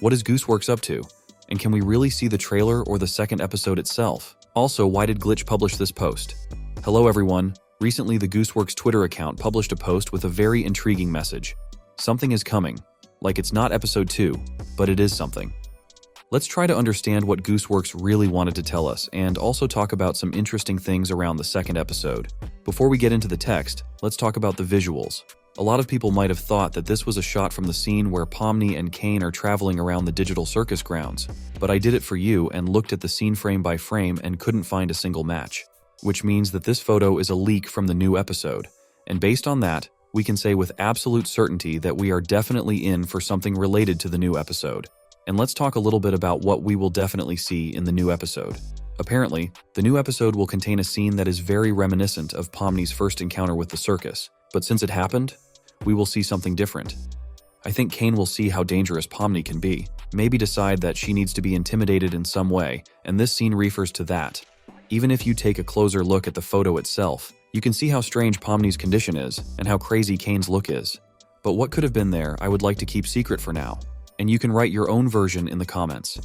What is Gooseworx up to? And can we really see the trailer or the second episode itself? Also, why did Glitch publish this post? Hello everyone. Recently, the Gooseworx Twitter account published a post with a very intriguing message. Something is coming. Like it's not episode 2, but it is something. Let's try to understand what Gooseworx really wanted to tell us and also talk about some interesting things around the second episode. Before we get into the text, let's talk about the visuals. A lot of people might have thought that this was a shot from the scene where Pomni and Kane are traveling around the digital circus grounds, but I did it for you and looked at the scene frame by frame and couldn't find a single match, which means that this photo is a leak from the new episode. And based on that, we can say with absolute certainty that we are definitely in for something related to the new episode. And let's talk a little bit about what we will definitely see in the new episode. Apparently, the new episode will contain a scene that is very reminiscent of Pomni's first encounter with the circus, but since it happened, we will see something different. I think Kane will see how dangerous Pomni can be, maybe decide that she needs to be intimidated in some way, and this scene refers to that. Even if you take a closer look at the photo itself, you can see how strange Pomni's condition is and how crazy Kane's look is. But what could have been there, I would like to keep secret for now. And you can write your own version in the comments.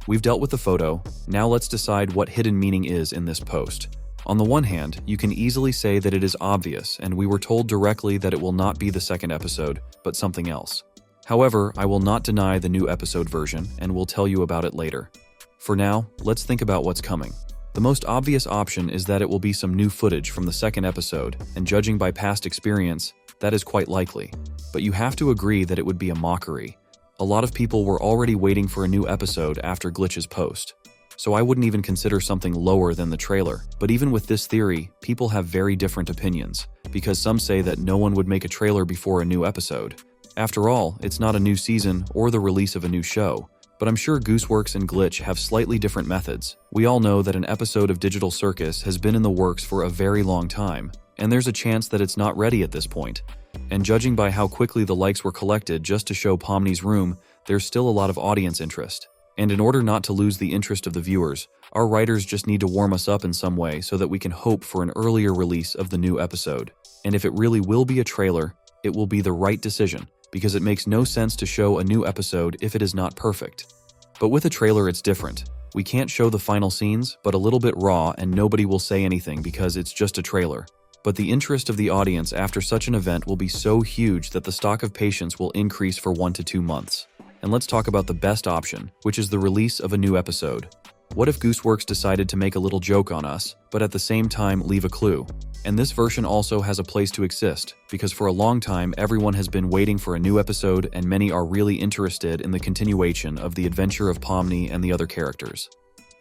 We've dealt with the photo, now let's decide what hidden meaning is in this post. On the one hand, you can easily say that it is obvious and we were told directly that it will not be the second episode, but something else. However, I will not deny the new episode version and will tell you about it later. For now, let's think about what's coming. The most obvious option is that it will be some new footage from the second episode, and judging by past experience, that is quite likely. But you have to agree that it would be a mockery. A lot of people were already waiting for a new episode after Glitch's post, so I wouldn't even consider something lower than the trailer. But even with this theory, people have very different opinions, because some say that no one would make a trailer before a new episode. After all, it's not a new season or the release of a new show, but I'm sure Gooseworx and Glitch have slightly different methods. We all know that an episode of Digital Circus has been in the works for a very long time, and there's a chance that it's not ready at this point. And judging by how quickly the likes were collected just to show Pomni's room, there's still a lot of audience interest. And in order not to lose the interest of the viewers, our writers just need to warm us up in some way so that we can hope for an earlier release of the new episode. And if it really will be a trailer, it will be the right decision, because it makes no sense to show a new episode if it is not perfect. But with a trailer it's different. We can't show the final scenes, but a little bit raw and nobody will say anything because it's just a trailer. But the interest of the audience after such an event will be so huge that the stock of patience will increase for 1 to 2 months. And let's talk about the best option, which is the release of a new episode. What if Gooseworx decided to make a little joke on us, but at the same time leave a clue? And this version also has a place to exist, because for a long time everyone has been waiting for a new episode and many are really interested in the continuation of the adventure of Pomni and the other characters.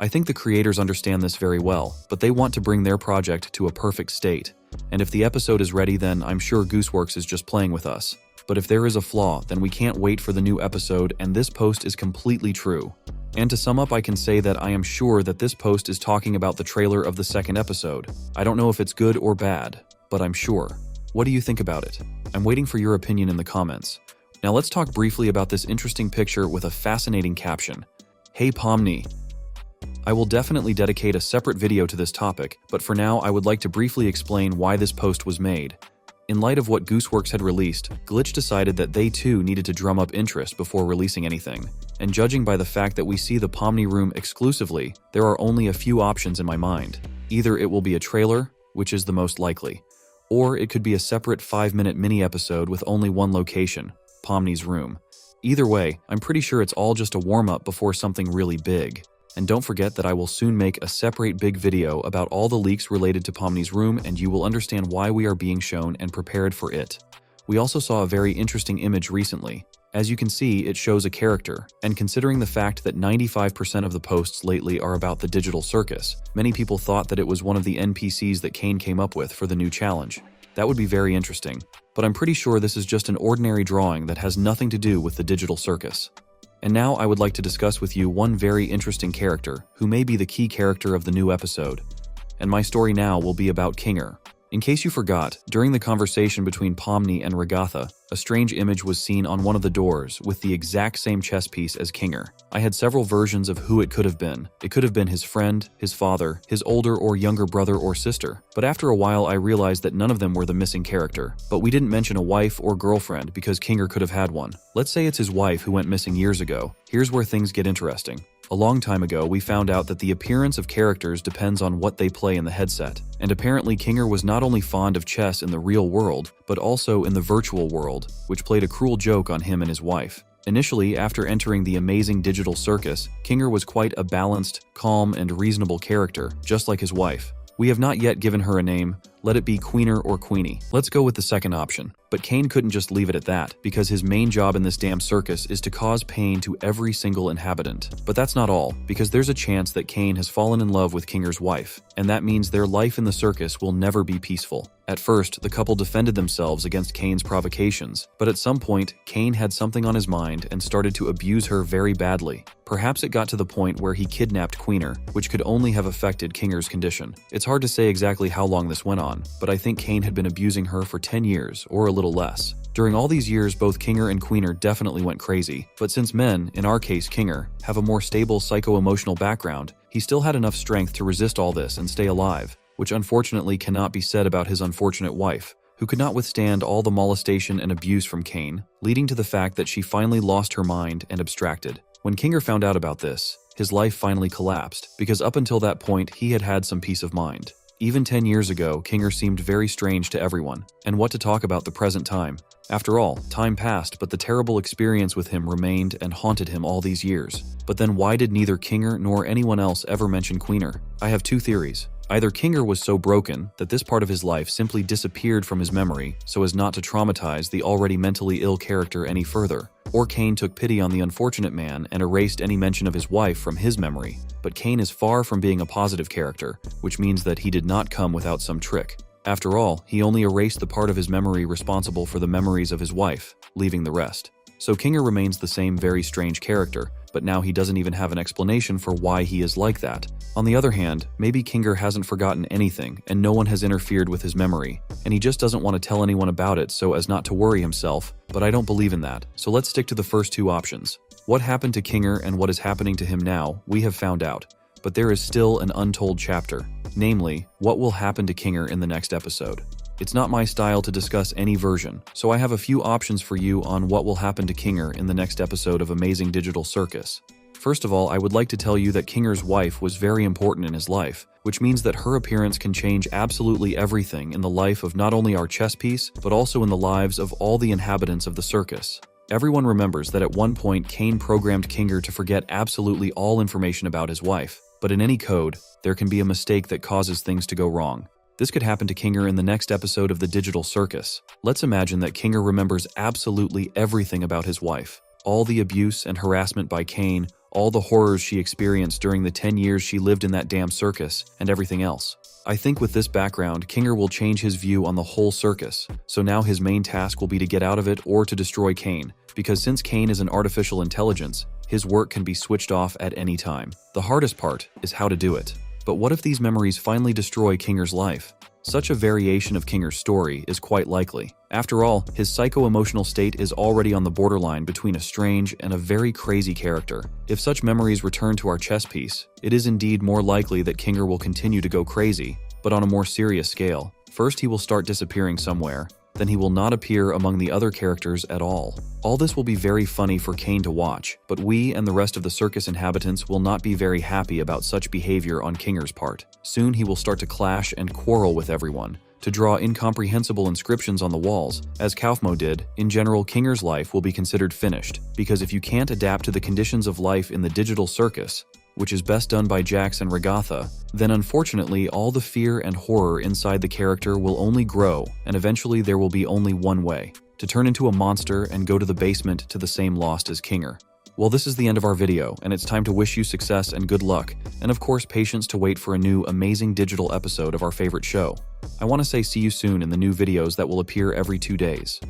I think the creators understand this very well, but they want to bring their project to a perfect state. And if the episode is ready, then I'm sure Gooseworx is just playing with us. But if there is a flaw, then we can't wait for the new episode, and this post is completely true. And to sum up, I can say that I am sure that this post is talking about the trailer of the second episode. I don't know if it's good or bad, but I'm sure. What do you think about it? I'm waiting for your opinion in the comments. Now let's talk briefly about this interesting picture with a fascinating caption. Hey Pomni. I will definitely dedicate a separate video to this topic, but for now I would like to briefly explain why this post was made. In light of what Gooseworx had released, Glitch decided that they too needed to drum up interest before releasing anything. And judging by the fact that we see the Pomni room exclusively, there are only a few options in my mind. Either it will be a trailer, which is the most likely, or it could be a separate 5-minute mini episode with only one location, Pomni's room. Either way, I'm pretty sure it's all just a warm-up before something really big. And don't forget that I will soon make a separate big video about all the leaks related to Pomni's room, and you will understand why we are being shown and prepared for it. We also saw a very interesting image recently. As you can see, it shows a character, and considering the fact that 95% of the posts lately are about the digital circus, many people thought that it was one of the NPCs that Kane came up with for the new challenge. That would be very interesting, but I'm pretty sure this is just an ordinary drawing that has nothing to do with the digital circus. And now I would like to discuss with you one very interesting character, who may be the key character of the new episode. And my story now will be about Kinger. In case you forgot, during the conversation between Pomni and Regatha, a strange image was seen on one of the doors with the exact same chess piece as Kinger. I had several versions of who it could have been. It could have been his friend, his father, his older or younger brother or sister. But after a while I realized that none of them were the missing character. But we didn't mention a wife or girlfriend because Kinger could have had one. Let's say it's his wife who went missing years ago. Here's where things get interesting. A long time ago, we found out that the appearance of characters depends on what they play in the headset. And apparently Kinger was not only fond of chess in the real world, but also in the virtual world, which played a cruel joke on him and his wife. Initially, after entering the amazing digital circus, Kinger was quite a balanced, calm, and reasonable character, just like his wife. We have not yet given her a name. Let it be Queener or Queenie. Let's go with the second option. But Kane couldn't just leave it at that, because his main job in this damn circus is to cause pain to every single inhabitant. But that's not all, because there's a chance that Kane has fallen in love with Kinger's wife, and that means their life in the circus will never be peaceful. At first, the couple defended themselves against Kane's provocations, but at some point, Kane had something on his mind and started to abuse her very badly. Perhaps it got to the point where he kidnapped Queener, which could only have affected Kinger's condition. It's hard to say exactly how long this went on, but I think Kane had been abusing her for 10 years, or a little less. During all these years, both Kinger and Queener definitely went crazy, but since men, in our case Kinger, have a more stable psycho-emotional background, he still had enough strength to resist all this and stay alive, which unfortunately cannot be said about his unfortunate wife, who could not withstand all the molestation and abuse from Kane, leading to the fact that she finally lost her mind and abstracted. When Kinger found out about this, his life finally collapsed, because up until that point he had had some peace of mind. Even 10 years ago, Kinger seemed very strange to everyone, and what to talk about the present time. After all, time passed, but the terrible experience with him remained and haunted him all these years. But then why did neither Kinger nor anyone else ever mention Queener? I have two theories. Either Kinger was so broken that this part of his life simply disappeared from his memory so as not to traumatize the already mentally ill character any further, or Kane took pity on the unfortunate man and erased any mention of his wife from his memory. But Kane is far from being a positive character, which means that he did not come without some trick. After all, he only erased the part of his memory responsible for the memories of his wife, leaving the rest. So Kinger remains the same very strange character, but now he doesn't even have an explanation for why he is like that. On the other hand, maybe Kinger hasn't forgotten anything and no one has interfered with his memory, and he just doesn't want to tell anyone about it so as not to worry himself, but I don't believe in that, so let's stick to the first two options. What happened to Kinger and what is happening to him now, we have found out, but there is still an untold chapter, namely, what will happen to Kinger in the next episode. It's not my style to discuss any version, so I have a few options for you on what will happen to Kinger in the next episode of Amazing Digital Circus. First of all, I would like to tell you that Kinger's wife was very important in his life, which means that her appearance can change absolutely everything in the life of not only our chess piece, but also in the lives of all the inhabitants of the circus. Everyone remembers that at one point Kane programmed Kinger to forget absolutely all information about his wife, but in any code, there can be a mistake that causes things to go wrong. This could happen to Kinger in the next episode of the Digital Circus. Let's imagine that Kinger remembers absolutely everything about his wife. All the abuse and harassment by Kane, all the horrors she experienced during the 10 years she lived in that damn circus, and everything else. I think with this background, Kinger will change his view on the whole circus, so now his main task will be to get out of it or to destroy Kane, because since Kane is an artificial intelligence, his work can be switched off at any time. The hardest part is how to do it. But what if these memories finally destroy Kinger's life? Such a variation of Kinger's story is quite likely. After all, his psycho-emotional state is already on the borderline between a strange and a very crazy character. If such memories return to our chess piece, it is indeed more likely that Kinger will continue to go crazy, but on a more serious scale. First, he will start disappearing somewhere, then he will not appear among the other characters at all. All this will be very funny for Kane to watch, but we and the rest of the circus inhabitants will not be very happy about such behavior on Kinger's part. Soon he will start to clash and quarrel with everyone, to draw incomprehensible inscriptions on the walls. As Kaufmo did, in general Kinger's life will be considered finished, because if you can't adapt to the conditions of life in the digital circus, which is best done by Jax and Regatha, then unfortunately all the fear and horror inside the character will only grow, and eventually there will be only one way: to turn into a monster and go to the basement to the same lost as Kinger. Well, this is the end of our video, and it's time to wish you success and good luck, and of course patience to wait for a new amazing digital episode of our favorite show. I want to say see you soon in the new videos that will appear every 2 days.